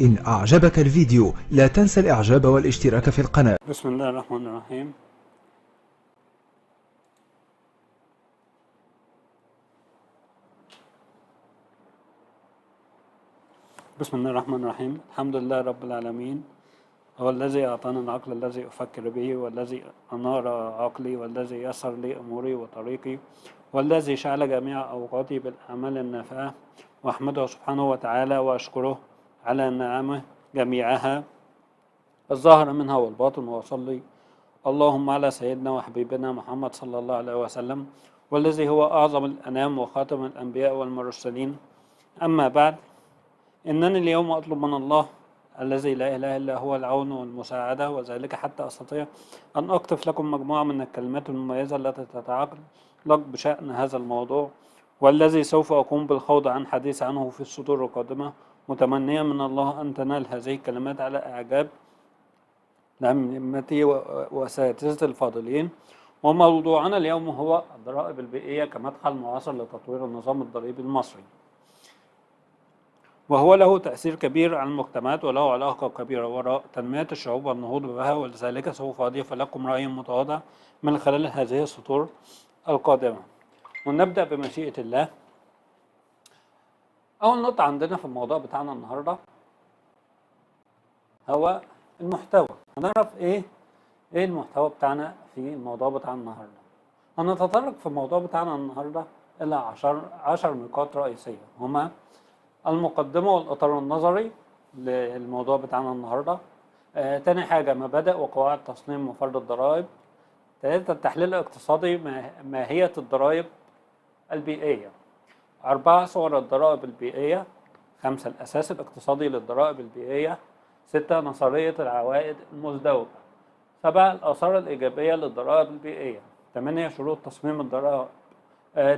إن أعجبك الفيديو لا تنسى الإعجاب والاشتراك في القناة. بسم الله الرحمن الرحيم. بسم الله الرحمن الرحيم. الحمد لله رب العالمين، هو الذي أعطاني العقل الذي أفكر به، والذي أنار عقلي، والذي يسر لي أموري وطريقي، والذي شعل جميع أوقاتي بالأعمال النافعة، وأحمده سبحانه وتعالى وأشكره على نعمه جميعها الظاهر منها والباطن، وأصلي اللهم على سيدنا وحبيبنا محمد صلى الله عليه وسلم، والذي هو أعظم الأنام وخاتم الأنبياء والمرسلين. أما بعد، إنني اليوم أطلب من الله الذي لا إله إلا هو العون والمساعدة، وذلك حتى أستطيع أن أقطف لكم مجموعة من الكلمات المميزة التي تتعلق بشأن هذا الموضوع، والذي سوف أقوم بالخوض عن حديث عنه في السطور القادمة، متمنيا من الله أن تنال هذه الكلمات على إعجاب لأئمتي وأساتذتي الفاضلين. وموضوعنا اليوم هو الضرائب البيئية كمدخل معاصر لتطوير النظام الضريبي المصري، وهو له تأثير كبير على المجتمعات وله علاقة كبيرة وراء تنمية الشعوب والنهوض بها، ولذلك سوف أضيف لكم رأي متواضع من خلال هذه السطور القادمة. ونبدأ بمشيئة الله. أول نقطة عندنا في الموضوع بتاعنا النهاردة هو المحتوى. هنعرف إيه المحتوى بتاعنا في الموضوع بتاعنا النهاردة. هنتطرق في الموضوع بتاعنا النهاردة إلى 10 نقاط رئيسية، هما المقدمة والإطار النظري للموضوع بتاعنا النهاردة. تاني حاجة مبادئ وقواعد تصميم وفرض الضرائب. ثلاثة التحليل الاقتصادي، ماهية الضرائب البيئية. 4 صور الضرائب البيئية. 5 الأساس الاقتصادي للضرائب البيئية. 6 نظرية العوائد المزدوجة. 7 الآثار الإيجابية للضرائب البيئية. 8 شروط تصميم الضرائب.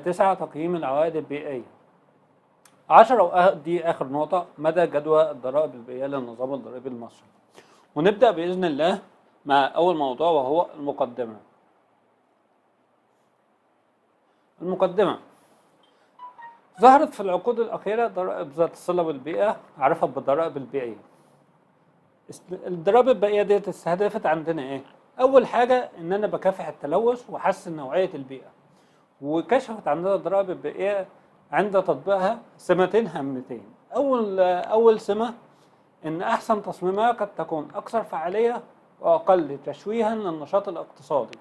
9 تقييم العوائد البيئية. 10 دي آخر نقطة، مدى جدوى الضرائب البيئية للنظام الضريبي المصري. ونبدأ بإذن الله مع أول موضوع وهو المقدمة. ظهرت في العقود الأخيرة ضرائب ذات الصلة بالبيئة، عرفت بالضرائب البيئية. الضرائب البيئية دي استهدفت عندنا إيه؟ أول حاجة إن أنا بكافح التلوث وحسن نوعية البيئة، وكشفت عندنا الضرائب البيئية عند تطبيقها سمتين هامتين. أول سمة إن أحسن تصميمها قد تكون أكثر فعالية وأقل تشويها للنشاط الاقتصادي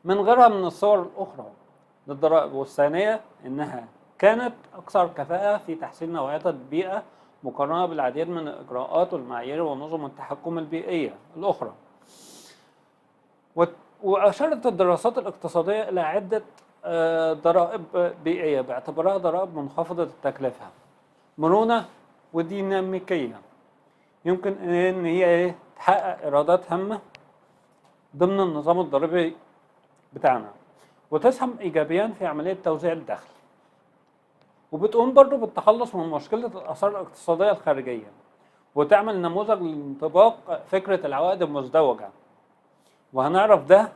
من غيرها من الصور الأخرى للضرائب. والثانية إنها كانت أكثر كفاءة في تحسين نوعية البيئة مقارنة بالعديد من الإجراءات والمعايير ونظم التحكم البيئية الأخرى. وأشارت الدراسات الاقتصادية إلى عدة ضرائب بيئية باعتبارها ضرائب منخفضة التكلفة، مرونة وديناميكية، يمكن إن هي تحقق إيرادات هامة ضمن النظام الضريبي بتاعنا، وتسهم إيجابيا في عملية توزيع الدخل، وبتقوم برضو بالتخلص من مشكلة الآثار الاقتصادية الخارجية، وتعمل نموذج لانطباق فكرة العوائد المزدوجة. وهنعرف ده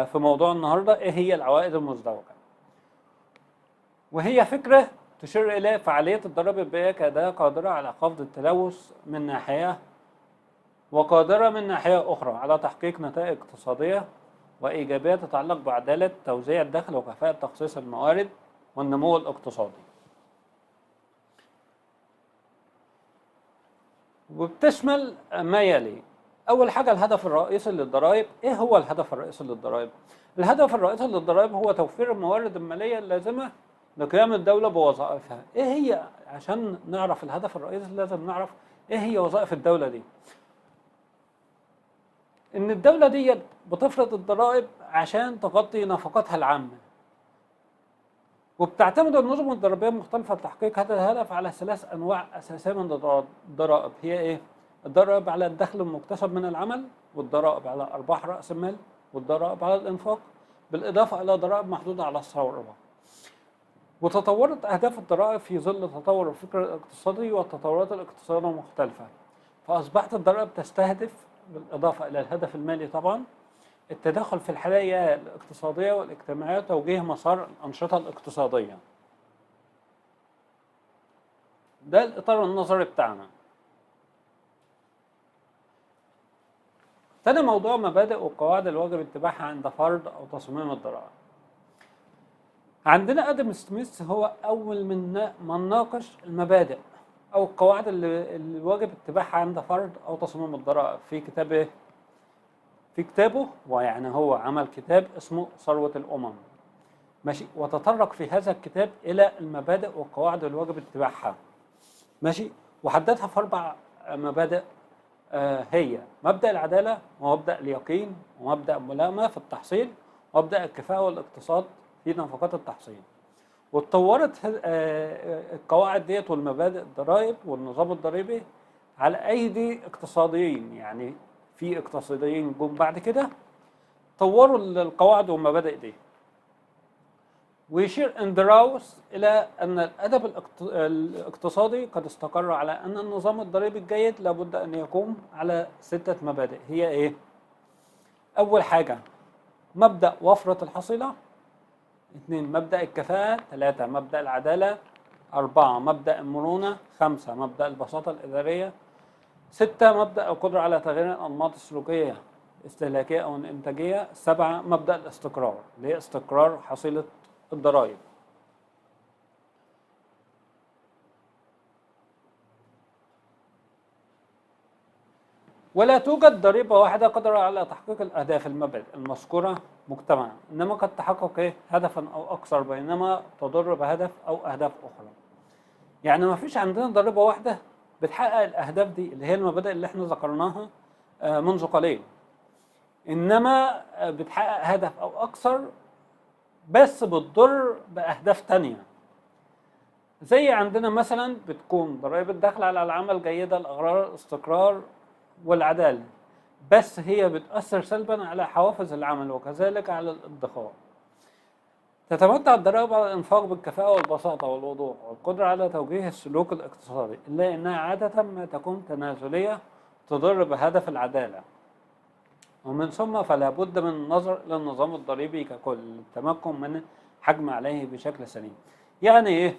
في موضوع النهاردة إيه هي العوائد المزدوجة. وهي فكرة تشير إلى فعالية الضرائب البيئية كأداة قادرة على خفض التلوث من ناحية، وقادرة من ناحية أخرى على تحقيق نتائج اقتصادية وإيجابية تتعلق بعدالة توزيع الدخل وكفاءة تخصيص الموارد والنمو الاقتصادي. وبتشمل ما يلي. أول حاجة الهدف الرئيسي للضرائب. إيه هو الهدف الرئيسي للضرائب؟ الهدف الرئيسي للضرائب هو توفير الموارد المالية اللازمة لقيام الدولة بوظائفها. إيه هي؟ عشان نعرف الهدف الرئيسي لازم نعرف إيه هي وظائف الدولة دي. إن الدولة دي بتفرض الضرائب عشان تغطي نفقاتها العامة، وبتعتمد النظم الضريبية المختلفة لتحقيق هذا الهدف على 3 أنواع أساسية من الضرائب. هي إيه؟ الضرائب على الدخل المكتسب من العمل، والضرائب على أرباح رأس المال، والضرائب على الإنفاق، بالإضافة إلى ضرائب محدودة على الثروة. وتطورت أهداف الضرائب في ظل تطور الفكر الاقتصادي والتطورات الاقتصادية المختلفة، فأصبحت الضرائب تستهدف بالإضافة إلى الهدف المالي طبعا التدخل في الحياة الاقتصادية والاجتماعية وتوجيه مسار الأنشطة الاقتصادية. ده الإطار النظري بتاعنا. تاني موضوع مبادئ وقواعد الواجب اتباعها عند فرض أو تصميم الضرائب. عندنا آدم سميث هو أول من ناقش المبادئ أو القواعد اللي الواجب اتباعها عند فرض أو تصميم الضرائب في كتابه، ويعني هو عمل كتاب اسمه ثروة الأمم، ماشي، وتطرق في هذا الكتاب إلى المبادئ والقواعد الواجب اتباعها، ماشي، وحددها في 4 مبادئ، هي مبدأ العدالة، ومبدأ اليقين، ومبدأ الملائمة في التحصيل، ومبدأ الكفاءة والاقتصاد في نفقات التحصيل. واتطورت القواعد ديت والمبادئ الضرائب والنظام الضريبي على أيدي اقتصاديين، يعني في اقتصاديين جم بعد كده طوروا القواعد والمبادئ دي. ويشير اندراوس إلى أن الأدب الاقتصادي قد استقر على أن النظام الضريبي الجيد لابد أن يقوم على 6 مبادئ، هي إيه؟ أول حاجة مبدأ وفرة الحصيلة، 2 مبدأ الكفاءة، 3 مبدأ العدالة، 4 مبدأ المرونة، 5 مبدأ البساطة الإدارية، 6 مبدأ القدرة على تغيير الأنماط السلوكية الاستهلاكية أو الإنتاجية، 7 مبدأ الاستقرار اللي هي استقرار حصيلة الضرائب. ولا توجد ضريبة واحدة قادرة على تحقيق الأهداف المبادئ المذكورة مجتمعا، إنما قد تحقق هدفا أو أكثر بينما تضر بهدف أو أهداف أخرى. يعني ما فيش عندنا ضريبة واحدة بتحقق الأهداف دي اللي هي المبادئ اللي احنا ذكرناها منذ قليل، إنما بتحقق هدف أو أكثر بس بتضر بأهداف تانية. زي عندنا مثلا بتكون ضرائب الدخل على العمل جيدة، الأغرار، الاستقرار والعدالة، بس هي بتأثر سلبا على حوافز العمل وكذلك على الادخار. تتمتع الضرائب على الإنفاق بالكفاءة والبساطة والوضوح والقدرة على توجيه السلوك الاقتصادي، إلا أنها عادة ما تكون تنازلية تضر بهدف العدالة. ومن ثم فلا بد من النظر إلى النظام الضريبي ككل للتمكن من الحجم عليه بشكل سليم. يعني إيه؟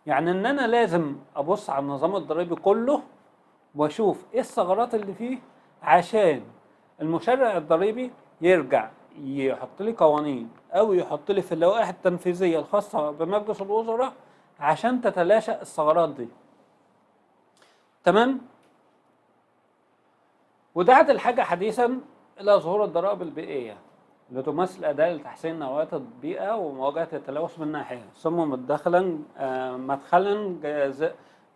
يعني إن أنا لازم أبص على النظام الضريبي كله وأشوف إيه الثغرات اللي فيه عشان المشرع الضريبي يرجع يحط لي قوانين أو يحط لي في اللوائح التنفيذية الخاصة بمجلس الوزراء عشان تتلاشى الثغرات دي. تمام؟ ودعت الحاجة حديثا إلى ظهور الضرائب البيئية اللي تمثل أداة لتحسين نوعية البيئة ومواجهة التلوث من ناحية، ثم مدخلا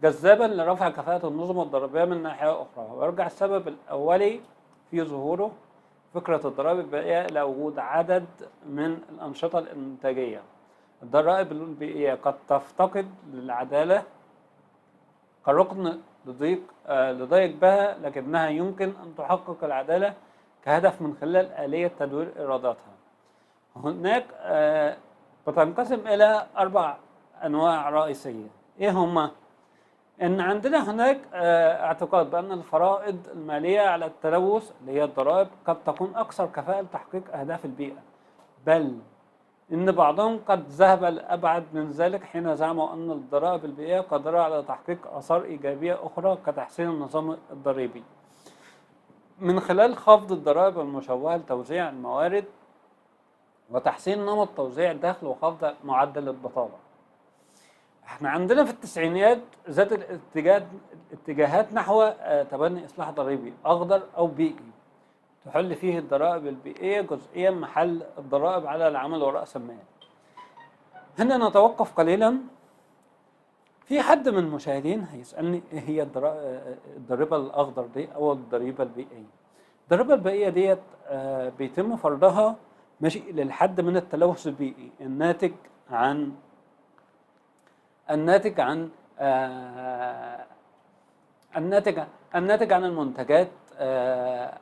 جذابا لرفع كفاءة النظم الضريبية من ناحية أخرى. ويرجع السبب الأولي في ظهوره فكرة الضرائب البيئية إلى وجود عدد من الأنشطة الإنتاجية. الضرائب البيئية قد تفتقد للعدالة كركن لضيق بها، لكنها يمكن أن تحقق العدالة كهدف من خلال آلية تدوير إيراداتها. هناك بتنقسم إلى 4 أنواع رئيسية. إيه هما؟ إن عندنا هناك اعتقاد بأن الفرائض المالية على التلوث اللي هي الضرائب قد تكون أكثر كفاءة لتحقيق أهداف البيئة، بل إن بعضهم قد ذهب لأبعد من ذلك حين زعموا أن الضرائب البيئية قادرة على تحقيق آثار إيجابية أخرى كتحسين النظام الضريبي من خلال خفض الضرائب المشوهة لتوزيع الموارد وتحسين نمط توزيع الدخل وخفض معدل البطالة. احنا عندنا في التسعينيات ذات الاتجاهات نحو تبني إصلاح ضريبي أخضر أو بيئي تحل فيه الضرائب البيئية جزئيا محل الضرائب على العمل ورأس المال. هنا نتوقف قليلا. في حد من المشاهدين هيسألني ايه هي الضريبة الأخضر دي أو الضريبة البيئية؟ الضريبة البيئية ديت بيتم فرضها ماشي للحد من التلوث البيئي الناتج عن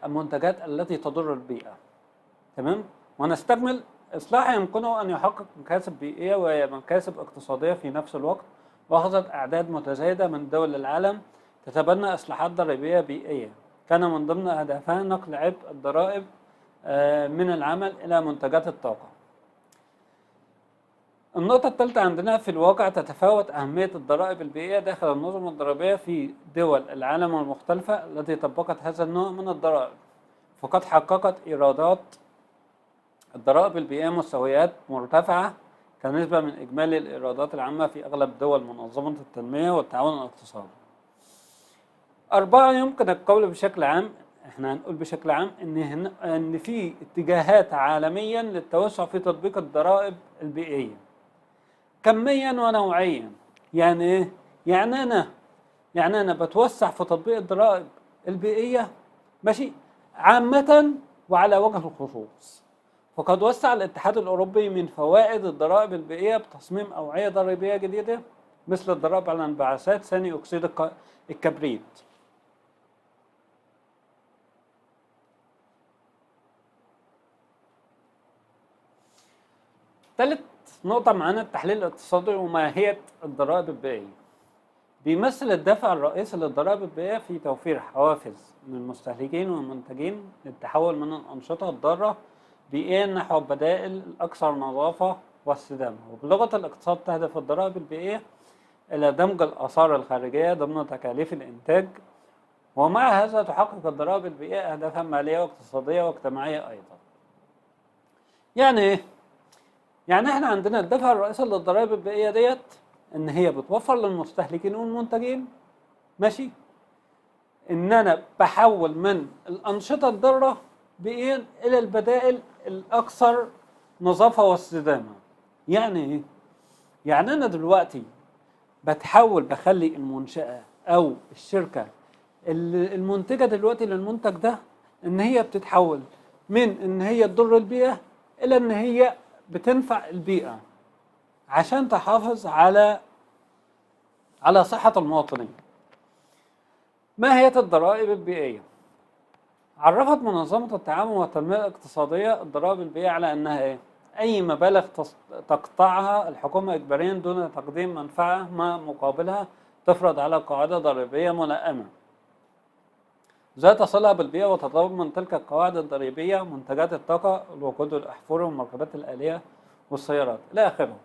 المنتجات التي تضر البيئة. تمام؟ ونستكمل. إصلاح يمكنه أن يحقق مكاسب بيئية ومكاسب اقتصادية في نفس الوقت، وأخذت أعداد متزايدة من دول العالم تتبنى إصلاحات ضريبية بيئية كان من ضمن أهدافها نقل عبء الضرائب من العمل إلى منتجات الطاقة. النقطة الثالثة عندنا في الواقع تتفاوت أهمية الضرائب البيئية داخل النظم الضريبية في دول العالم المختلفة التي طبقت هذا النوع من الضرائب، فقد حققت إيرادات الضرائب البيئية مستويات مرتفعة كنسبة من إجمالي الإيرادات العامة في أغلب دول منظمة التنمية والتعاون الاقتصادي. 4. يمكن القول بشكل عام، احنا هنقول بشكل عام إن في اتجاهات عالميا للتوسع في تطبيق الضرائب البيئية كميا ونوعيا. يعني ايه؟ يعني انا بتوسع في تطبيق الضرائب البيئيه، ماشي، عامه وعلى وجه الخصوص. فقد وسع الاتحاد الاوروبي من فوائد الضرائب البيئيه بتصميم اوعيه ضريبيه جديده مثل الضرائب على انبعاثات ثاني اكسيد الكبريت. ثالث نقطة معانا التحليل الاقتصادي وماهية الضرائب البيئية. بيمثل الدافع الرئيسي للضرائب البيئية في توفير حوافز للمستهلكين والمنتجين للتحول من الأنشطة الضارة بيئيا نحو البدائل الأكثر نظافة واستدامة. وبلغة الاقتصاد تهدف الضرائب البيئية إلى دمج الآثار الخارجية ضمن تكاليف الإنتاج، ومع هذا تحقق الضرائب البيئية أهدافا مالية واقتصادية واجتماعية أيضا. يعني إيه؟ يعني احنا عندنا الدافع الرئيسي للضرائب البيئية ديت ان هي بتوفر للمستهلكين والمنتجين، ماشي، ان انا بحول من الانشطة الضارة بيئيا الى البدائل الاكثر نظافة واستدامة. يعني ايه؟ يعني انا دلوقتي بخلي المنشأة او الشركة المنتجة دلوقتي للمنتج ده ان هي بتتحول من ان هي تضر البيئة الى ان هي بتنفع البيئة عشان تحافظ على صحة المواطنين. ما هي الضرائب البيئية؟ عرفت منظمة التعاون والتنمية الاقتصادية الضرائب البيئية على أنها إيه؟ أي مبالغ تقطعها الحكومة إجباريا دون تقديم منفعة ما مقابلها تفرض على قاعدة ضريبية ملائمة ذات صلة بالبيئة، وتتضمن تلك القواعد الضريبية منتجات الطاقة، الوقود الأحفوري والمركبات الآلية والسيارات إلى آخره،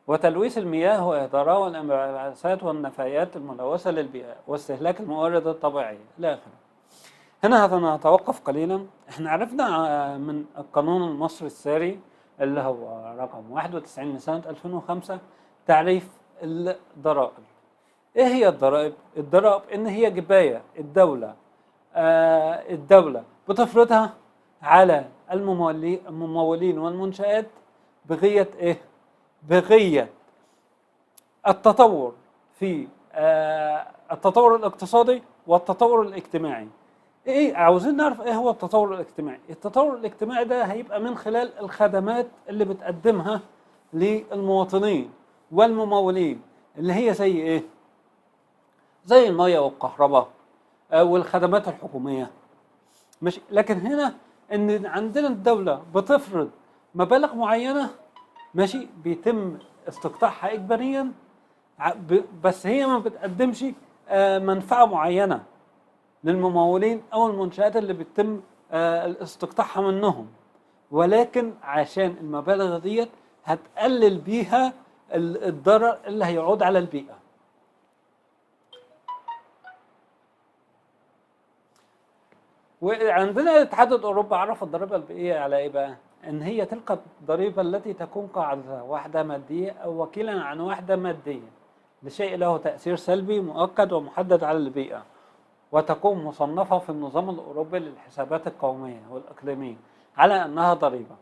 وتلويث المياه وإهدارها والانبعاثات والنفايات الملوثة للبيئة واستهلاك الموارد الطبيعية إلى آخره. هنا هنتوقف قليلا. احنا عرفنا من القانون المصري الساري اللي هو رقم 91 لسنة 2005 تعريف الضرائب. ايه هي الضرائب؟ الضرائب ان هي جباية الدولة بتفرضها على الممولين والمنشآت بغية ايه؟ بغية التطور في التطور الاقتصادي والتطور الاجتماعي. ايه عاوزين نعرف ايه هو التطور الاجتماعي؟ التطور الاجتماعي ده هيبقى من خلال الخدمات اللي بتقدمها للمواطنين والممولين، اللي هي زي ايه؟ زي المياه والكهرباء والخدمات الحكومية، مش لكن هنا ان عندنا الدولة بتفرض مبالغ معينة، ماشي، بيتم استقطاعها اجباريا، بس هي ما بتقدمش منفعة معينة للممولين او المنشآت اللي بيتم استقطاعها منهم، ولكن عشان المبالغ ديت هتقلل بيها الضرر اللي هيعود على البيئة. وعندنا الاتحاد الاوروبي عرف الضريبة البيئية على ايه بقى؟ ان هي تلك الضريبة التي تكون قاعدتها وحدة مادية او وكيلا عن وحدة مادية لشيء له تأثير سلبي مؤكد ومحدد على البيئة، وتكون مصنفة في النظام الأوروبي للحسابات القومية والإقليمية على أنها ضريبة.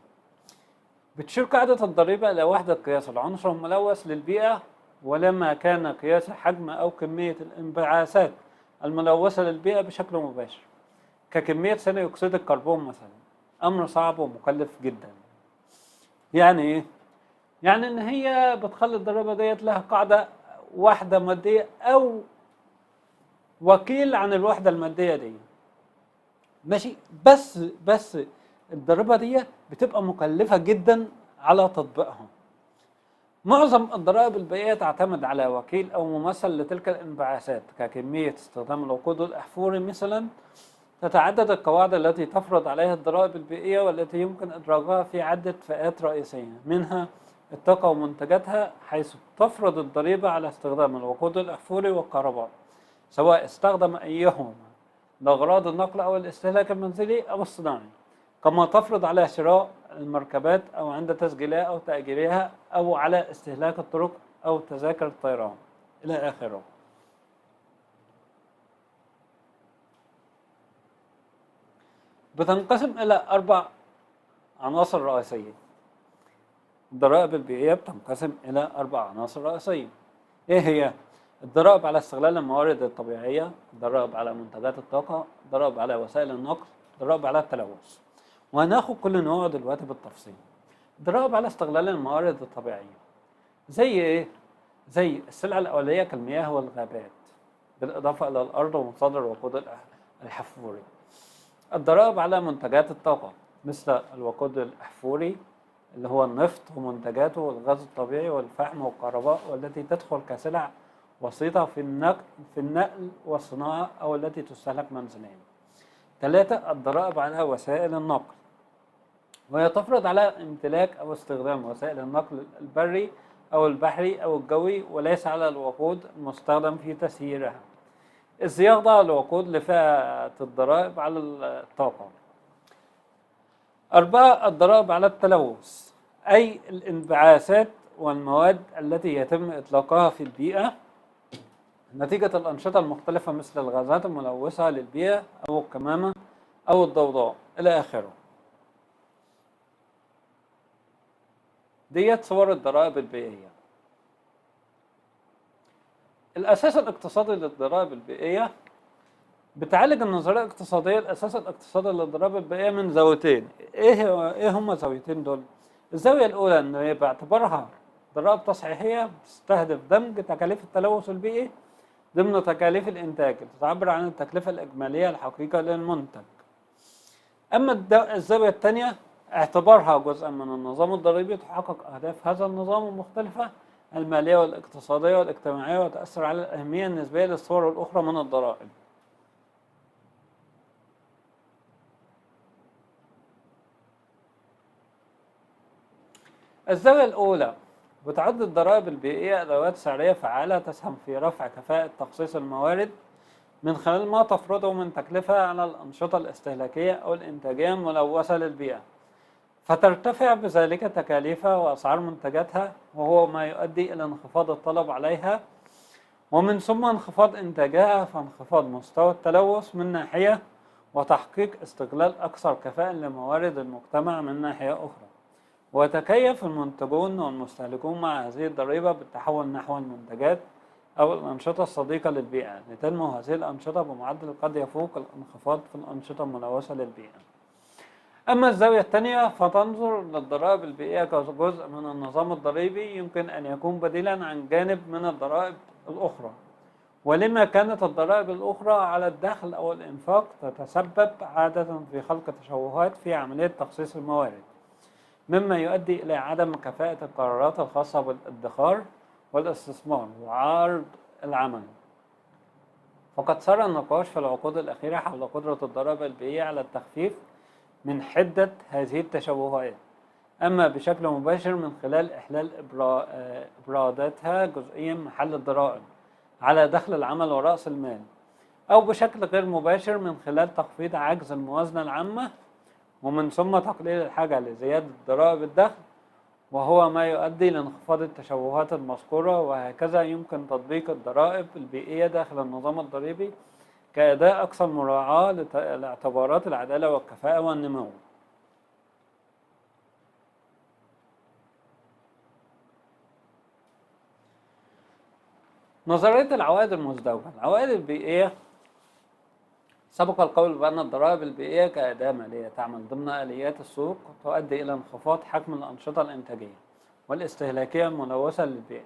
بتشير قاعدة الضريبة إلى وحدة قياس العنصر الملوث للبيئة، ولما كان قياس حجم أو كمية الانبعاثات الملوثة للبيئة بشكل مباشر ككمية ثاني أكسيد الكربون مثلا، أمر صعب ومكلف جدا. يعني إيه؟ يعني إن هي بتخلي الضريبة ديت لها قاعدة وحدة مادية أو وكيل عن الوحدة المادية دي، ماشي، بس الضريبة دي بتبقى مكلفة جدا على تطبيقها. معظم الضرائب البيئية تعتمد على وكيل أو ممثل لتلك الانبعاثات ككمية استخدام الوقود الأحفوري مثلا. تتعدد القواعد التي تفرض عليها الضرائب البيئية والتي يمكن إدراجها في عدة فئات رئيسية، منها الطاقة ومنتجاتها، حيث تفرض الضريبة على استخدام الوقود الأحفوري والكهرباء، سواء استخدم أيهما لأغراض النقل أو الاستهلاك المنزلي أو الصناعي، كما تفرض على شراء المركبات أو عند تسجيلها أو تأجيرها، أو على استهلاك الطرق أو تذاكر الطيران إلى آخره. بتنقسم إلى 4 عناصر رئيسية. الضرائب البيئية بتنقسم إلى 4 عناصر رئيسية. إيه هي؟ الضرائب على استغلال الموارد الطبيعية، الضرائب على منتجات الطاقة، الضرائب على وسائل النقل، الضرائب على التلوث. وهناخد كل نوع دلوقتي بالتفصيل. الضرائب على استغلال الموارد الطبيعية زي إيه؟ زي السلع الأولية كالمياه والغابات، بالإضافة إلى الأرض ومصادر الوقود الأحفوري. الضرائب على منتجات الطاقة مثل الوقود الأحفوري اللي هو النفط ومنتجاته والغاز الطبيعي والفحم والكهرباء، والتي تدخل كسلع وسيطة في النقل والصناعة أو التي تستهلك منزليا. 3. الضرائب على وسائل النقل، وهي تفرض على امتلاك أو استخدام وسائل النقل البري أو البحري أو الجوي، وليس على الوقود المستخدم في تسييرها، إذ يخضع الوقود لفئة الضرائب على الطاقة. 4. الضرائب على التلوث، أي الانبعاثات والمواد التي يتم إطلاقها في البيئة نتيجة الأنشطة المختلفة، مثل الغازات الملوثة للبيئة أو الكمامة أو الضوضاء إلى آخره. ديت صور الضرائب البيئية. الأساس الاقتصادي للضرائب البيئية بتعالج النظرية الاقتصادية. الأساس الاقتصادي للضرائب البيئية من زاويتين. إيه هما الزاويتين دول؟ الزاوية الأولى إن هي باعتبارها ضرائب تصحيحية بتستهدف دمج تكاليف التلوث البيئي ضمن تكاليف الإنتاج، تعبر عن التكلفة الإجمالية الحقيقية للمنتج. أما الزاوية الثانية اعتبارها جزءا من النظام الضريبي تحقق أهداف هذا النظام المختلفة المالية والاقتصادية والاجتماعية، وتأثر على الأهمية النسبية للصور الأخرى من الضرائب. الزاوية الأولى بتعد الضرائب البيئية أدوات سعرية فعالة تسهم في رفع كفاءة تخصيص الموارد من خلال ما تفرضه من تكلفة على الأنشطة الاستهلاكية أو الإنتاجية الملوثة للبيئة، فترتفع بذلك تكاليفها وأسعار منتجاتها، وهو ما يؤدي إلى انخفاض الطلب عليها، ومن ثم انخفاض إنتاجها، فانخفاض مستوى التلوث من ناحية، وتحقيق استغلال أكثر كفاءة لموارد المجتمع من ناحية أخرى. ويتكيف المنتجون والمستهلكون مع هذه الضريبة بالتحول نحو المنتجات أو الأنشطة الصديقة للبيئة، لتنمو هذه الأنشطة بمعدل قد يفوق الانخفاض في الأنشطة الملوثة للبيئة. أما الزاوية الثانية فتنظر للضرائب البيئية كجزء من النظام الضريبي يمكن أن يكون بديلا عن جانب من الضرائب الأخرى، ولما كانت الضرائب الأخرى على الدخل أو الإنفاق تتسبب عادة في خلق تشوهات في عملية تخصيص الموارد، مما يؤدي إلى عدم كفاءة القرارات الخاصة بالادخار والاستثمار وعرض العمل. فقد سار النقاش في العقود الأخيرة حول قدرة الضرائب البيئية على التخفيف من حدة هذه التشوهات، أما بشكل مباشر من خلال إحلال إبراداتها جزئيا محل الضرائب على دخل العمل ورأس المال، أو بشكل غير مباشر من خلال تخفيض عجز الموازنة العامة، ومن ثم تقليل الحاجة لزيادة ضرائب الدخل، وهو ما يؤدي لانخفاض التشوهات المذكورة. وهكذا يمكن تطبيق الضرائب البيئية داخل النظام الضريبي كأداة أكثر مراعاة لاعتبارات العدالة والكفاءة والنمو. نظرية العوائد المزدوجة. العوائد البيئية سبق القول بأن الضرائب البيئية كأداة مالية تعمل ضمن آليات السوق تؤدي إلى انخفاض حجم الأنشطة الإنتاجية والاستهلاكية الملوثة للبيئة.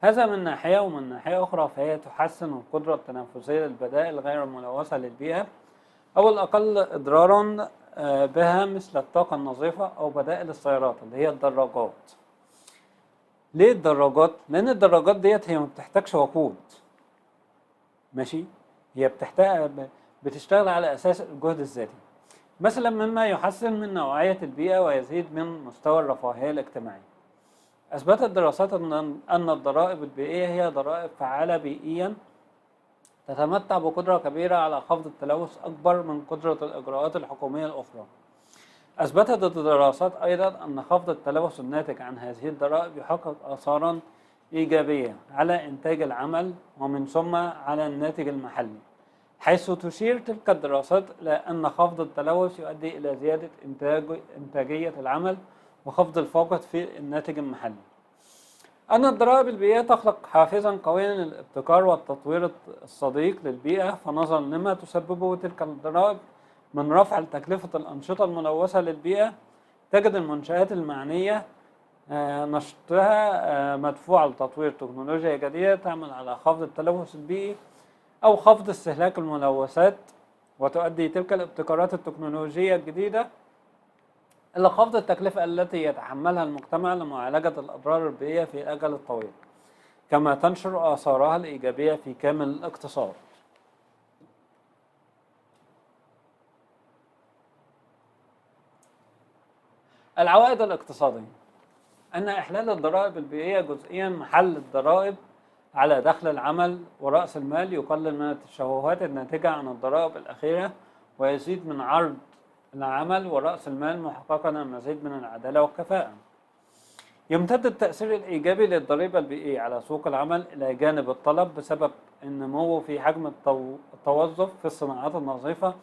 هذا من ناحية، ومن ناحية أخرى فهي تحسن القدرة التنافسية للبدائل غير الملوثة للبيئة أو الأقل إضرارا بها، مثل الطاقة النظيفة أو بدائل السيارات اللي هي الدراجات. ليه الدراجات؟ لأن الدراجات ديت هي ما بتحتاجش وقود، ماشي؟ هي بتشتغل على أساس الجهد الذاتي مثلا، مما يحسن من نوعية البيئة ويزيد من مستوى الرفاهية الاجتماعية. أثبتت دراسات أن الضرائب البيئية هي ضرائب فعالة بيئيا تتمتع بقدرة كبيرة على خفض التلوث أكبر من قدرة الإجراءات الحكومية الأخرى. أثبتت الدراسات أيضا أن خفض التلوث الناتج عن هذه الضرائب يحقق آثارا إيجابية على إنتاج العمل ومن ثم على الناتج المحلي، حيث تشير تلك الدراسات إلى أن خفض التلوث يؤدي إلى زيادة إنتاجية العمل وخفض الفاقد في الناتج المحلي. أن الضرائب البيئية تخلق حافزا قويا للابتكار والتطوير الصديق للبيئة، فنظرا لما تسببه تلك الضرائب من رفع تكلفة الأنشطة الملوثة للبيئة، تجد المنشآت المعنية نشاطها مدفوع لتطوير تكنولوجيا جديدة تعمل على خفض التلوث البيئي أو خفض استهلاك الملوثات، وتؤدي تلك الابتكارات التكنولوجية الجديدة إلى خفض التكلفة التي يتحملها المجتمع لمعالجة الأضرار البيئية في الأجل الطويل، كما تنشر آثارها الإيجابية في كامل الاقتصاد. العوائد الاقتصادية: أن إحلال الضرائب البيئية جزئيا محل الضرائب على دخل العمل ورأس المال يقلل من التشوهات الناتجة عن الضرائب الأخيرة ويزيد من عرض العمل ورأس المال، محققا المزيد من العدالة والكفاءة. يمتد التأثير الإيجابي للضريبة البيئية على سوق العمل إلى جانب الطلب بسبب النمو في حجم التوظف في الصناعات النظيفة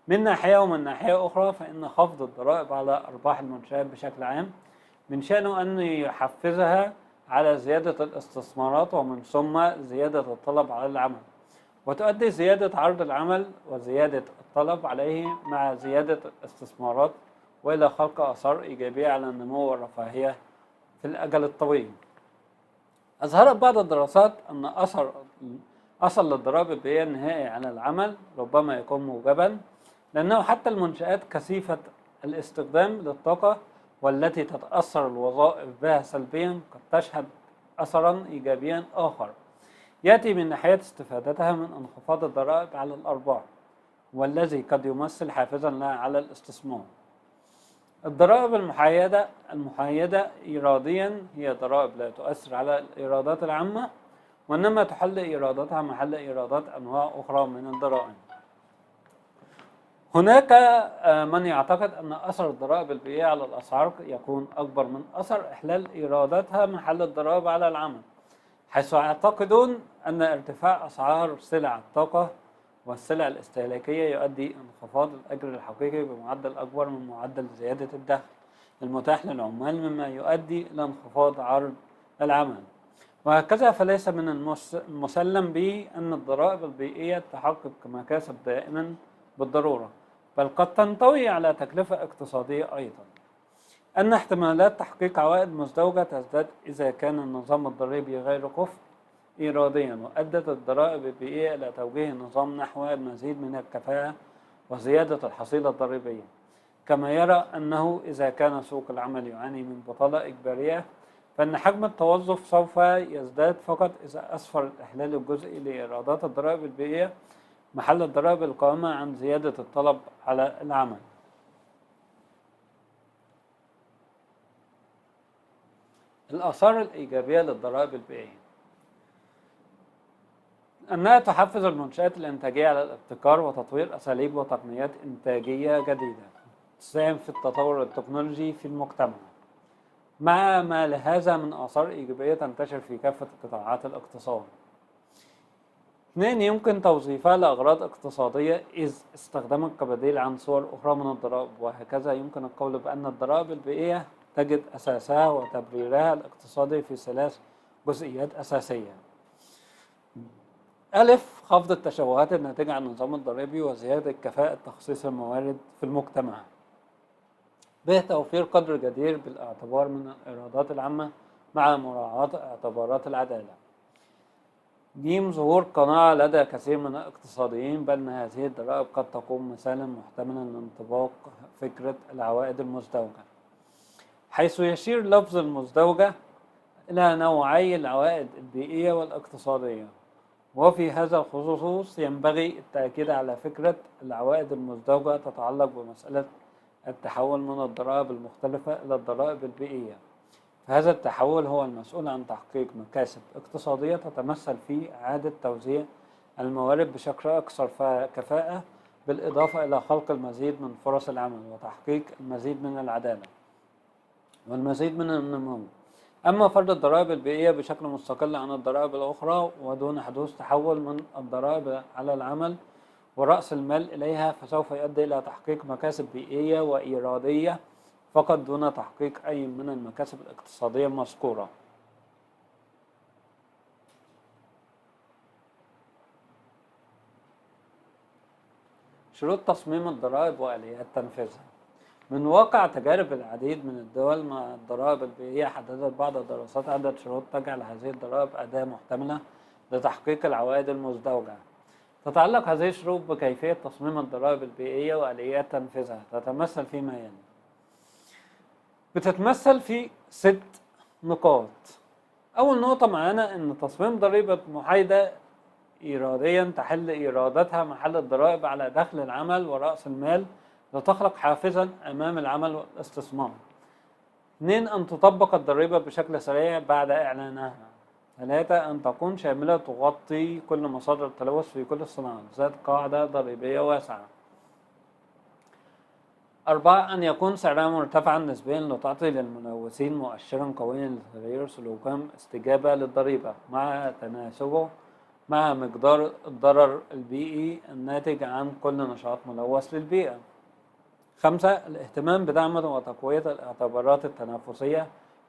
من ناحية، ومن ناحية أخرى فإن خفض الضرائب على أرباح المنشآت بشكل عام من شأنه أن يحفزها على زيادة الاستثمارات ومن ثم زيادة الطلب على العمل، وتؤدي زيادة عرض العمل وزيادة الطلب عليه مع زيادة الاستثمارات وإلى خلق آثار إيجابية على النمو والرفاهية في الأجل الطويل. أظهرت بعض الدراسات أن أثر للضرائب البيئية النهائي على العمل ربما يكون موجبا، لأنه حتى المنشآت كثيفة الاستخدام للطاقة والتي تتأثر الوظائف بها سلبيا قد تشهد أثرا إيجابيا آخر يأتي من ناحية استفادتها من انخفاض الضرائب على الأرباح، والذي قد يمثل حافزا لها على الاستثمار. الضرائب المحايدة إيراديا هي ضرائب لا تؤثر على الإيرادات العامة، وإنما تحل إيراداتها محل إيرادات أنواع أخرى من الضرائب. هناك من يعتقد أن أثر الضرائب البيئية على الأسعار يكون أكبر من أثر إحلال إيراداتها محل الضرائب على العمل، حيث يعتقدون أن ارتفاع أسعار سلع الطاقة والسلع الاستهلاكية يؤدي انخفاض الأجر الحقيقي بمعدل أكبر من معدل زيادة الدخل المتاح للعمال، مما يؤدي إلى انخفاض عرض العمل. وهكذا فليس من المسلم به أن الضرائب البيئية تحقق مكاسب دائما بالضرورة، بل قد تنطوي على تكلفة اقتصادية أيضا. أن احتمالات تحقيق عوائد مزدوجة تزداد إذا كان النظام الضريبي غير كفء إيراديا، وأدت الضرائب البيئية إلى توجيه النظام نحو المزيد من الكفاءة وزيادة الحصيلة الضريبية. كما يرى أنه إذا كان سوق العمل يعاني من بطالة إجبارية، فإن حجم التوظف سوف يزداد فقط إذا أسفر الإحلال الجزئي لإيرادات الضرائب البيئية محل الضرائب القائمة عن زيادة الطلب على العمل. الآثار الإيجابية للضرائب البيئية: أنها تحفز المنشآت الإنتاجية على الابتكار وتطوير أساليب وتقنيات إنتاجية جديدة تساهم في التطور التكنولوجي في المجتمع، مع ما لهذا من آثار إيجابية تنتشر في كافة قطاعات الاقتصاد. 2. يمكن توظيفها لأغراض اقتصادية إذ استخدمت كبديل عن صور أخرى من الضرائب، وهكذا يمكن القول بأن الضرائب البيئية تجد أساسها وتبريرها الاقتصادي في 3 جزئيات أساسية. ألف: خفض التشوهات الناتجة عن النظام الضريبي وزيادة كفاءة تخصيص الموارد في المجتمع. ب: توفير قدر جدير بالاعتبار من الإيرادات العامة مع مراعاة اعتبارات العدالة. ج: ظهور قناعة لدى كثير من الاقتصاديين بأن هذه الضرائب قد تكون مثالا محتملا لانطباق فكرة العوائد المزدوجة، حيث يشير لفظ المزدوجة إلى نوعي العوائد البيئية والاقتصادية. وفي هذا الخصوص ينبغي التأكيد على فكرة العوائد المزدوجة تتعلق بمسألة التحول من الضرائب المختلفة إلى الضرائب البيئية، فهذا التحول هو المسؤول عن تحقيق مكاسب اقتصادية تتمثل في إعادة توزيع الموارد بشكل أكثر كفاءة، بالإضافة إلى خلق المزيد من فرص العمل وتحقيق المزيد من العدالة والمزيد من النمو. أما فرض الضرائب البيئية بشكل مستقل عن الضرائب الأخرى ودون حدوث تحول من الضرائب على العمل ورأس المال إليها، فسوف يؤدي إلى تحقيق مكاسب بيئية وإيرادية فقط دون تحقيق أي من المكاسب الاقتصادية المذكورة. شروط تصميم الضرائب وآليات تنفيذها. من واقع تجارب العديد من الدول مع الضرائب البيئية، حددت بعض الدراسات عدة شروط تجعل هذه الضرائب أداة محتملة لتحقيق العوائد المزدوجة. تتعلق هذه الشروط بكيفية تصميم الضرائب البيئية وآليات تنفيذها، تتمثل فيما يلي. بتتمثل في 6 نقاط. أول نقطة معانا إن تصميم ضريبة محايدة إيراديا تحل إيراداتها محل الضرائب على دخل العمل ورأس المال، لتخلق حافزا أمام العمل والاستثمار. 2. أن تطبق الضريبة بشكل سريع بعد إعلانها. 3. أن تكون شاملة تغطي كل مصادر التلوث في كل الصناعات ذات قاعدة ضريبية واسعة. 4. أن يكون سعرها مرتفعا نسبيا لتعطي للملوثين مؤشرا قويا لتغيير سلوكهم استجابة للضريبة مع تناسبه مع مقدار الضرر البيئي الناتج عن كل نشاط ملوث للبيئة. 5. الاهتمام بدعم وتقوية الاعتبارات التنافسية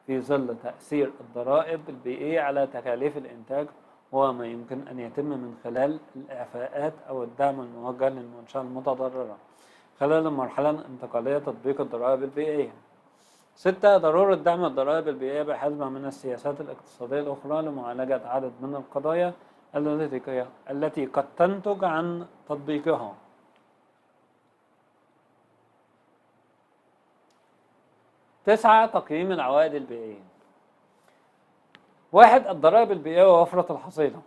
في ظل تأثير الضرائب البيئية على تكاليف الإنتاج، وهو ما يمكن أن يتم من خلال الإعفاءات أو الدعم الموجه للمنشأة المتضررة خلال المرحلة الانتقالية تطبيق الضرائب البيئية. 6. ضرورة دعم الضرائب البيئية بحزمة من السياسات الاقتصادية الأخرى لمعالجة عدد من القضايا التي قد تنتج عن تطبيقها. 9. تقييم العوائد البيئية. 1. الضرائب البيئية ووفرة الحصيلة.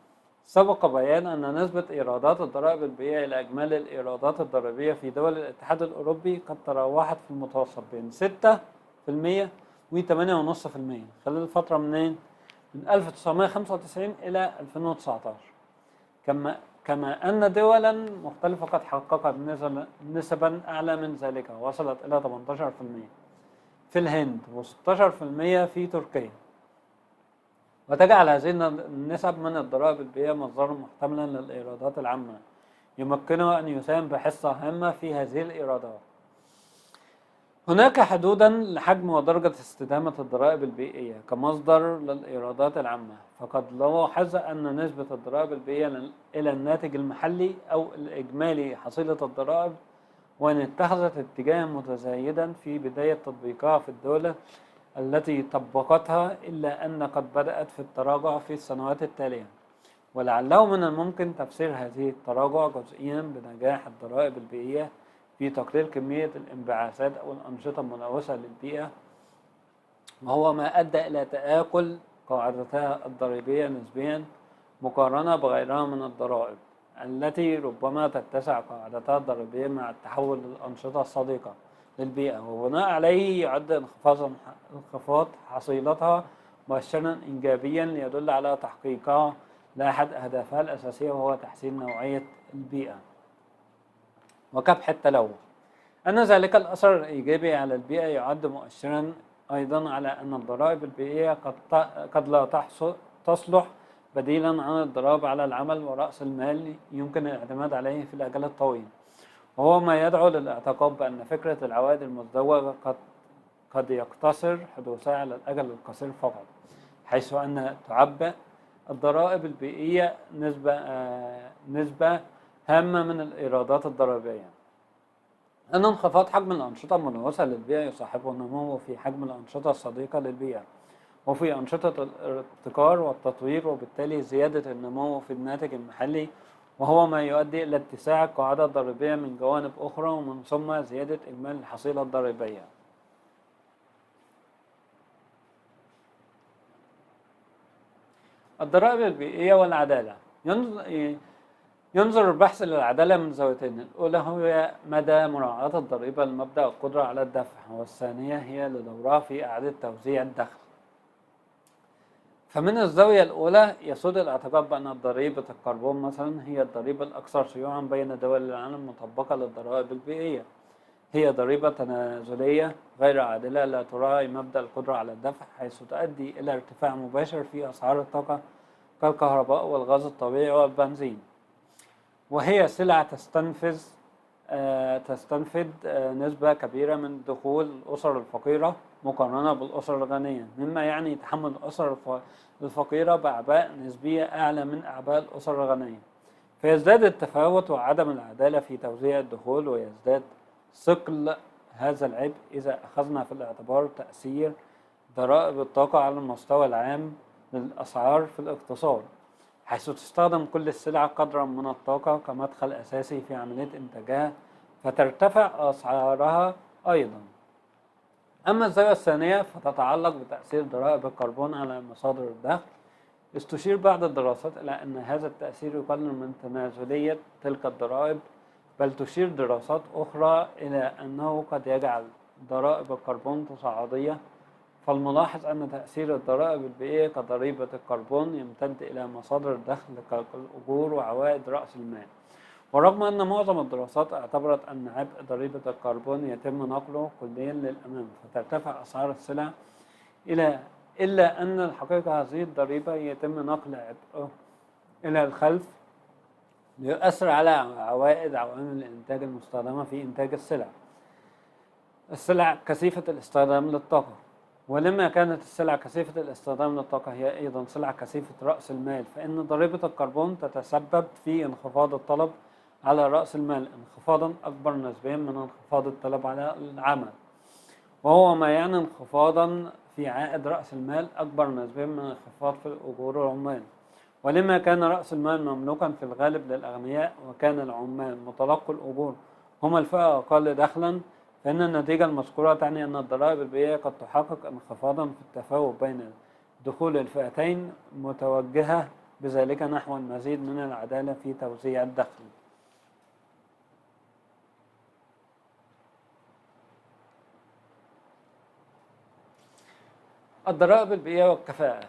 سبق بيان أن نسبة إيرادات الضرائب البيئية إلى إجمالي الإيرادات الضريبية في دول الاتحاد الأوروبي قد تراوحت في المتوسط بين 6% و 8.5% خلال الفترة من 1995 إلى 2019. كما أن دولا مختلفة قد حققت نسبا أعلى من ذلك وصلت إلى 18% في الهند و16% في تركيا. وتجعل هذه النسب من الضرائب البيئية مصدرا محتملا للإيرادات العامة يمكنه أن يساهم بحصة هامة في هذه الإيرادات. هناك حدودا لحجم ودرجة استدامة الضرائب البيئية كمصدر للإيرادات العامة، فقد لاحظ أن نسبة الضرائب البيئية إلى الناتج المحلي أو الإجمالي حصيلة الضرائب، وإن اتخذت اتجاها متزايدا في بداية تطبيقها في الدولة التي طبقتها، إلا أن قد بدأت في التراجع في السنوات التالية، ولعله من الممكن تفسير هذه التراجع جزئيا بنجاح الضرائب البيئية في تقليل كمية الانبعاثات أو الأنشطة الملوثة للبيئة، وهو ما أدى إلى تآكل قاعدتها الضريبية نسبيا مقارنة بغيرها من الضرائب التي ربما تتسع قاعدتها الضريبية مع التحول للأنشطة الصديقة للبيئة، وبناء عليه يعد انخفاض حصيلتها مؤشرا إيجابيا يدل على تحقيقها لأحد أهدافها الأساسية، وهو تحسين نوعية البيئة وكبح التلوث. أن ذلك الأثر الإيجابي على البيئة يعد مؤشرا أيضا على أن الضرائب البيئية قد لا تصلح بديلا عن الضرائب على العمل ورأس المال يمكن الاعتماد عليه في الأجل الطويل، وهو ما يدعو للاعتقاد بأن فكرة العوائد المزدوجة قد يقتصر حدوثها على الأجل القصير فقط، حيث أن تعبئ الضرائب البيئية نسبة هامة من الإيرادات الضريبية. أن انخفاض حجم الأنشطة الملوثة للبيئة يصاحبه النمو في حجم الأنشطة الصديقة للبيئة وفي أنشطة الابتكار والتطوير، وبالتالي زيادة النمو في الناتج المحلي، وهو ما يؤدي إلى اتساع القاعدة الضريبية من جوانب أخرى، ومن ثم زيادة إجمالي الحصيلة الضريبية. الضرائب البيئية والعدالة. ينظر البحث للعدالة من زاويتين: الأولى هي مدى مراعاة الضريبة لمبدأ القدرة على الدفع، والثانية هي لدورها في إعادة توزيع الدخل. فمن الزاوية الأولى يسود الاعتقاد بأن ضريبة الكربون مثلا هي الضريبة الأكثر شيوعا بين دول العالم مطبقة للضرائب البيئية. هي ضريبة تنازلية غير عادلة لا تراعي مبدأ القدرة على الدفع، حيث تؤدي إلى ارتفاع مباشر في أسعار الطاقة كالكهرباء والغاز الطبيعي والبنزين، وهي سلعة تستنفذ نسبة كبيرة من دخول الأسر الفقيرة مقارنة بالأسر الغنية، مما يعني تحمل الأسر الفقيرة بأعباء نسبية أعلى من أعباء الأسر الغنية. فيزداد التفاوت وعدم العدالة في توزيع الدخول، ويزداد ثقل هذا العبء إذا أخذنا في الاعتبار تأثير ضرائب الطاقة على المستوى العام للأسعار في الاقتصاد، حيث تستخدم كل السلع قدرا من الطاقة كمدخل أساسي في عملية إنتاجها، فترتفع أسعارها أيضا. أما الزاوية الثانية فتتعلق بتأثير ضرائب الكربون على مصادر الدخل. استشير بعض الدراسات إلى أن هذا التأثير يقلل من تنازلية تلك الضرائب، بل تشير دراسات أخرى إلى أنه قد يجعل ضرائب الكربون تصاعدية. فالملاحظ أن تأثير الضرائب البيئية كضريبة الكربون يمتد إلى مصادر الدخل كالأجور وعوائد رأس المال. ورغم أن معظم الدراسات اعتبرت أن عبء ضريبة الكربون يتم نقله كليا للأمام فترتفع أسعار السلع، إلا أن الحقيقة هذه الضريبة يتم نقل عبئه إلى الخلف ليؤثر على عوائد عوامل الإنتاج المستخدمة في إنتاج السلع كثيفة الاستخدام للطاقة. ولما كانت السلع كثيفة الاستخدام للطاقة هي أيضا سلع كثيفة رأس المال، فإن ضريبة الكربون تتسبب في انخفاض الطلب على رأس المال انخفاضا أكبر نسبيا من انخفاض الطلب على العمل، وهو ما يعني انخفاضا في عائد رأس المال أكبر نسبيا من انخفاض في الأجور العمال. ولما كان رأس المال مملوكا في الغالب للأغنياء وكان العمال متلقي الأجور هم الفئة أقل دخلا، فإن النتيجة المذكورة تعني أن الضرائب البيئية قد تحقق انخفاضا في التفاوت بين دخول الفئتين، متوجهة بذلك نحو المزيد من العدالة في توزيع الدخل. الضرائب البيئية والكفاءة.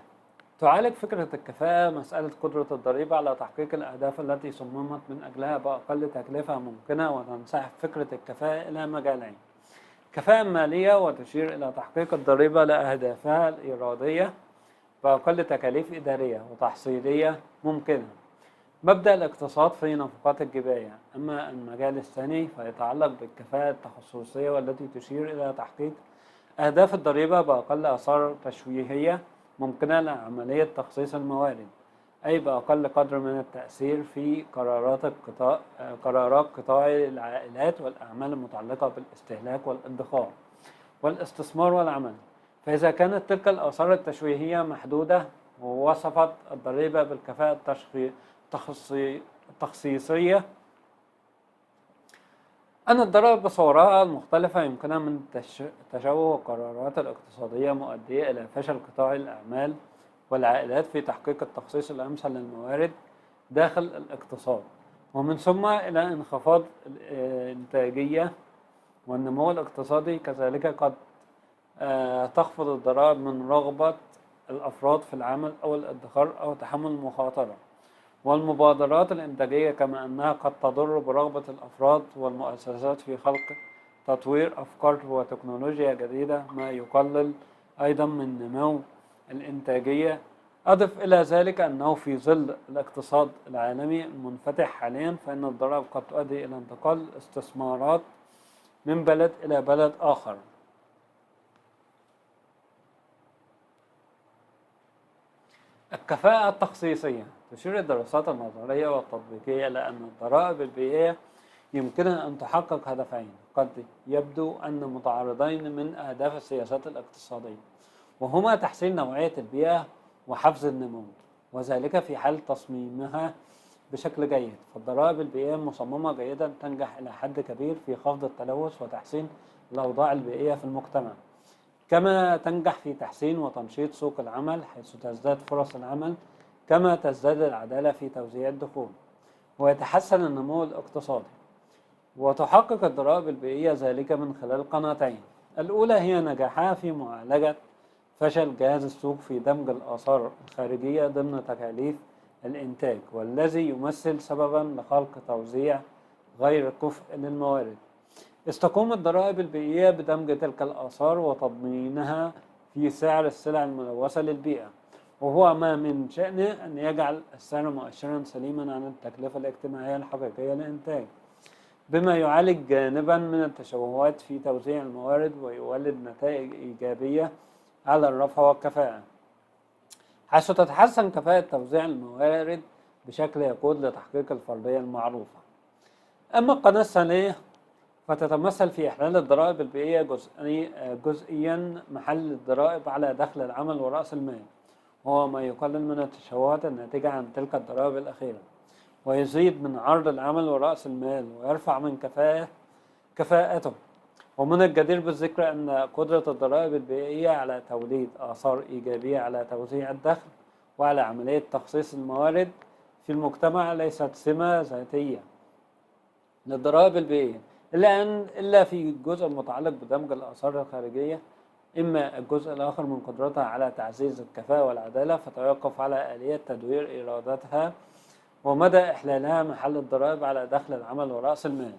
تعالج فكرة الكفاءة مسألة قدرة الضريبة على تحقيق الأهداف التي صممت من أجلها بأقل تكلفة ممكنة، وتنسحب فكرة الكفاءة إلى مجالين: كفاءة مالية وتشير إلى تحقيق الضريبة لأهدافها الإرادية بأقل تكاليف إدارية وتحصيلية ممكنة، مبدأ الاقتصاد في نفقات الجباية. أما المجال الثاني فيتعلق بالكفاءة التخصصية والتي تشير إلى تحقيق أهداف الضريبة بأقل آثار تشويهية ممكنة لعملية تخصيص الموارد، أي بأقل قدر من التأثير في قرارات قطاع العائلات والأعمال المتعلقة بالاستهلاك والادخار والاستثمار والعمل. فإذا كانت تلك الآثار التشويهية محدودة، ووصفت الضريبة بالكفاءة التخصيصية أن الضرائب بصورها المختلفة يمكنها من تشوه القرارات الاقتصادية مؤدية إلى فشل قطاع الأعمال والعائلات في تحقيق التخصيص الأمثل للموارد داخل الاقتصاد، ومن ثم إلى انخفاض الإنتاجية والنمو الاقتصادي. كذلك قد تخفض الضرائب من رغبة الأفراد في العمل أو الادخار أو تحمل المخاطرة والمبادرات الإنتاجية، كما أنها قد تضر برغبة الأفراد والمؤسسات في خلق تطوير أفكار وتكنولوجيا جديدة، ما يقلل أيضا من نمو الإنتاجية. أضف إلى ذلك أنه في ظل الاقتصاد العالمي المنفتح حاليا، فإن الضرائب قد تؤدي إلى انتقال الاستثمارات من بلد إلى بلد آخر. الكفاءة التخصيصية. تشير الدراسات النظرية والتطبيقية إلى أن الضرائب البيئية يمكنها أن تحقق هدفين قد يبدو أن متعارضين من أهداف السياسات الاقتصادية، وهما تحسين نوعية البيئة وحفز النمو، وذلك في حال تصميمها بشكل جيد. فالضرائب البيئية مصممة جيدا تنجح إلى حد كبير في خفض التلوث وتحسين الأوضاع البيئية في المجتمع، كما تنجح في تحسين وتنشيط سوق العمل حيث تزداد فرص العمل، كما تزداد العدالة في توزيع الدخول ويتحسن النمو الاقتصادي. وتحقق الضرائب البيئية ذلك من خلال قناتين: الأولى هي نجاحها في فشل جهاز السوق في دمج الآثار الخارجية ضمن تكاليف الإنتاج، والذي يمثل سببا لخلق توزيع غير كفء للموارد. تقوم الضرائب البيئية بدمج تلك الآثار وتضمينها في سعر السلع الملوثة للبيئة، وهو ما من شأنه أن يجعل السعر مؤشرا سليما عن التكلفة الاجتماعية الحقيقية للإنتاج، بما يعالج جانبا من التشوهات في توزيع الموارد ويولد نتائج إيجابية على الرفع والكفاءة، حيث تتحسن كفاءة توزيع الموارد بشكل يقود لتحقيق الفردية المعروفة. أما القناة الثانية فتتمثل في إحلال الضرائب البيئية جزئيا محل الضرائب على دخل العمل ورأس المال، وهو ما يقلل من التشوهات الناتجة عن تلك الضرائب الأخيرة، ويزيد من عرض العمل ورأس المال، ويرفع من كفاءته. ومن الجدير بالذكر أن قدرة الضرائب البيئية على توليد آثار إيجابية على توزيع الدخل وعلى عملية تخصيص الموارد في المجتمع ليست سمة ذاتية للضرائب البيئية، إلا في الجزء المتعلق بدمج الآثار الخارجية. إما الجزء الآخر من قدرتها على تعزيز الكفاءة والعدالة فتوقف على آلية تدوير إيراداتها ومدى إحلالها محل الضرائب على دخل العمل ورأس المال.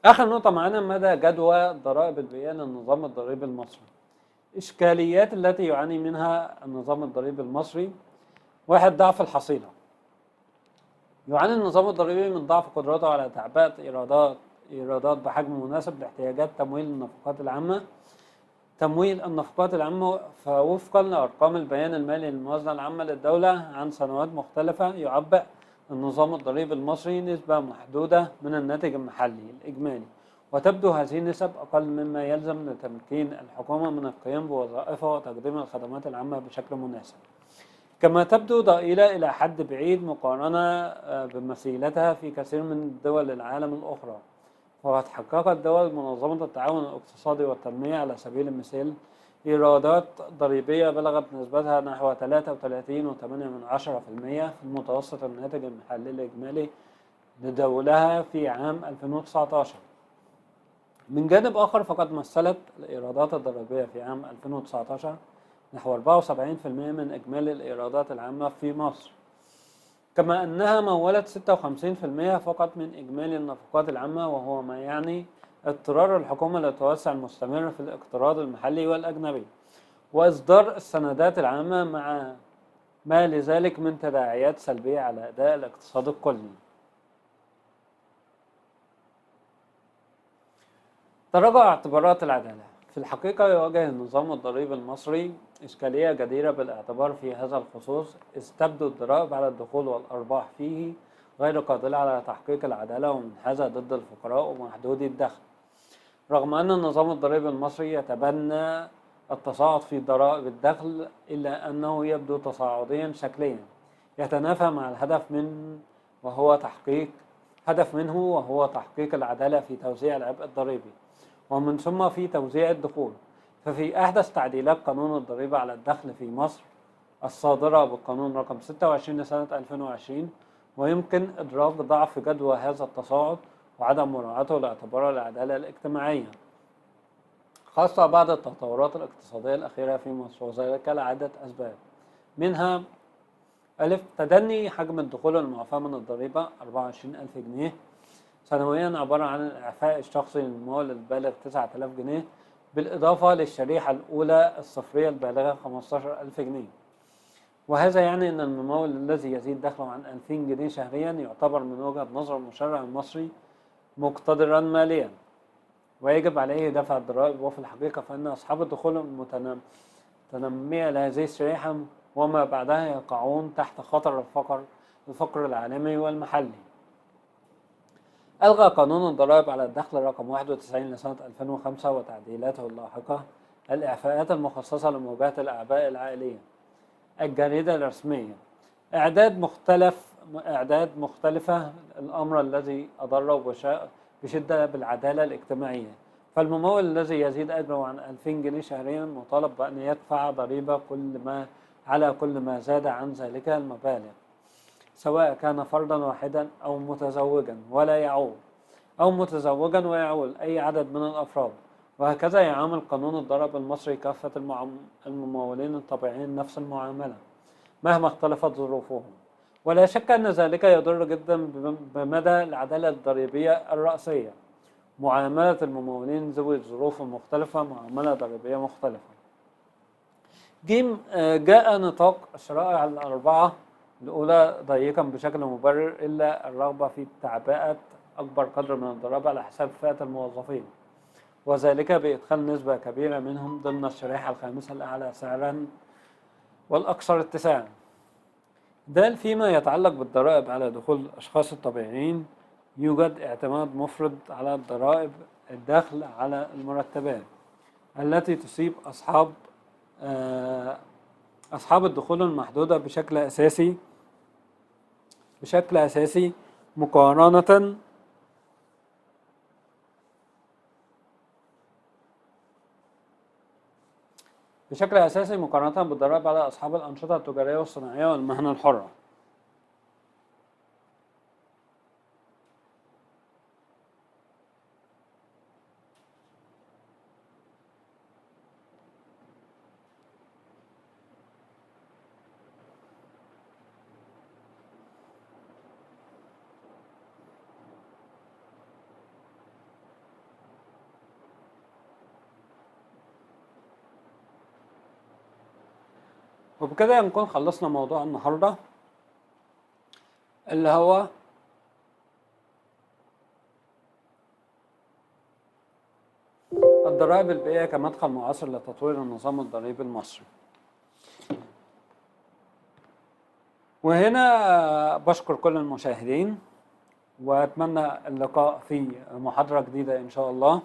آخر نقطة معانا مدى جدوى الضرائب البيئية للنظام الضريبي المصري. إشكاليات التي يعاني منها النظام الضريبي المصري: 1. ضعف الحصيلة. يعاني النظام الضريبي من ضعف قدرته على تعبئة إيرادات بحجم مناسب لاحتياجات تمويل النفقات العامة. فوفقا لأرقام البيان المالي للموازنة العامة للدولة عن سنوات مختلفة، يعبئ النظام الضريبي المصري نسبة محدودة من الناتج المحلي الإجمالي، وتبدو هذه النسب أقل مما يلزم لتمكين الحكومة من القيام بوظائفها وتقديم الخدمات العامة بشكل مناسب. كما تبدو ضئيلة إلى حد بعيد مقارنة بمثيلتها في كثير من دول العالم الأخرى. وقد حققت دول منظمة التعاون الاقتصادي والتنمية على سبيل المثال إيرادات ضريبية بلغت نسبتها نحو 33.8% في المتوسط الناتج المحلي الإجمالي لدولها في عام 2019. من جانب آخر فقد مثلت الإيرادات الضريبية في عام 2019 نحو 74% من إجمالي الإيرادات العامة في مصر، كما أنها مولت 56% فقط من إجمالي النفقات العامة، وهو ما يعني اضطرار الحكومة للتوسع المستمر في الاقتراض المحلي والأجنبي وإصدار السندات العامة، مع ما لذلك من تداعيات سلبية على أداء الاقتصاد الكلي. تراجع اعتبارات العدالة. في الحقيقة يواجه النظام الضريبي المصري إشكالية جديرة بالاعتبار في هذا الخصوص، إذ تبدو الضرائب على الدخول والأرباح فيه غير قادرة على تحقيق العدالة ومنحازة ضد الفقراء ومحدودي الدخل، رغم أن النظام الضريبي المصري يتبنى التصاعد في ضرائب الدخل، إلا أنه يبدو تصاعديا شكليا يتنافى مع الهدف منه وهو تحقيق العدالة في توزيع العبء الضريبي ومن ثم في توزيع الدخول. ففي أحدث تعديلات قانون الضريبة على الدخل في مصر الصادرة بالقانون رقم 26 لسنة 2020، ويمكن إدراك ضعف جدوى هذا التصاعد وعدم مراعاته لاعتبار العدالة الاجتماعية، خاصة بعد التطورات الاقتصادية الأخيرة في مصر، وذلك لعدة أسباب. منها: ألف، تدني حجم الدخول المعفى من الضريبة 24,000 جنيه سنويا، عبارة عن الإعفاء الشخصي للممول البالغ 9,000 جنيه، بالإضافة للشريحة الأولى الصفرية البالغة 15,000 جنيه. وهذا يعني أن الممول الذي يزيد دخله عن 2000 جنيه شهريا يعتبر من وجهة نظر المشرع المصري مقتدرا ماليا ويجب عليه دفع الضرائب. وفي الحقيقة فإن أصحاب الدخول المتنمية لهذه الشريحة وما بعدها يقعون تحت خطر الفقر العالمي والمحلي. ألغى قانون الضرائب على الدخل رقم 91 لسنة 2005 وتعديلاته اللاحقة الإعفاءات المخصصة لمواجهة الأعباء العائلية. الجريدة الرسمية: إعداد مختلفة، الأمر الذي أضر بشدة بالعدالة الاجتماعية. فالممول الذي يزيد أجره عن 2000 جنيه شهريا مطالب بأن يدفع ضريبة على كل ما زاد عن ذلك المبالغ، سواء كان فردا واحدا أو متزوجا، ولا يعود. أو متزوجا ويعول أي عدد من الأفراد. وهكذا يعامل قانون الضرائب المصري كافة الممولين الطبيعيين نفس المعاملة مهما اختلفت ظروفهم. ولا شك أن ذلك يضر جدا بمدى العدالة الضريبية الرأسية، معاملة الممولين ذوي الظروف المختلفة معاملة ضريبية مختلفة. جاء نطاق الشرائع الأربعة الأولى ضيقا بشكل مبرر إلا الرغبة في تعبئة أكبر قدر من الضرائب على حساب فئة الموظفين، وذلك بإدخال نسبة كبيرة منهم ضمن الشريحة الخامسة الأعلى سعرا والأكثر اتساعا. ده فيما يتعلق بالضرائب على دخول الأشخاص الطبيعيين، يوجد اعتماد مفرط على الضرائب الداخل على المرتبات التي تصيب أصحاب الدخول المحدودة بشكل أساسي مقارنة بالضرائب على أصحاب الأنشطة التجارية والصناعية والمهن الحرة. وبكده نكون خلصنا موضوع النهاردة اللي هو الضرائب البيئية كمدخل معاصر لتطوير النظام الضريبي المصري. وهنا بشكر كل المشاهدين، وأتمنى اللقاء في محاضرة جديدة إن شاء الله.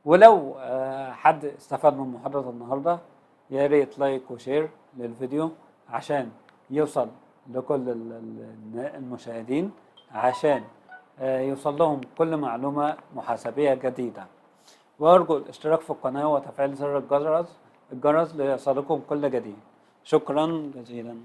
ولو حد استفاد من محاضرة النهاردة يا ريت لايك وشير للفيديو عشان يوصل لكل المشاهدين، عشان يوصل لهم كل معلومة محاسبية جديدة. وأرجو الاشتراك في القناة وتفعيل زر الجرس ليصلكم كل جديد. شكرا جزيلا.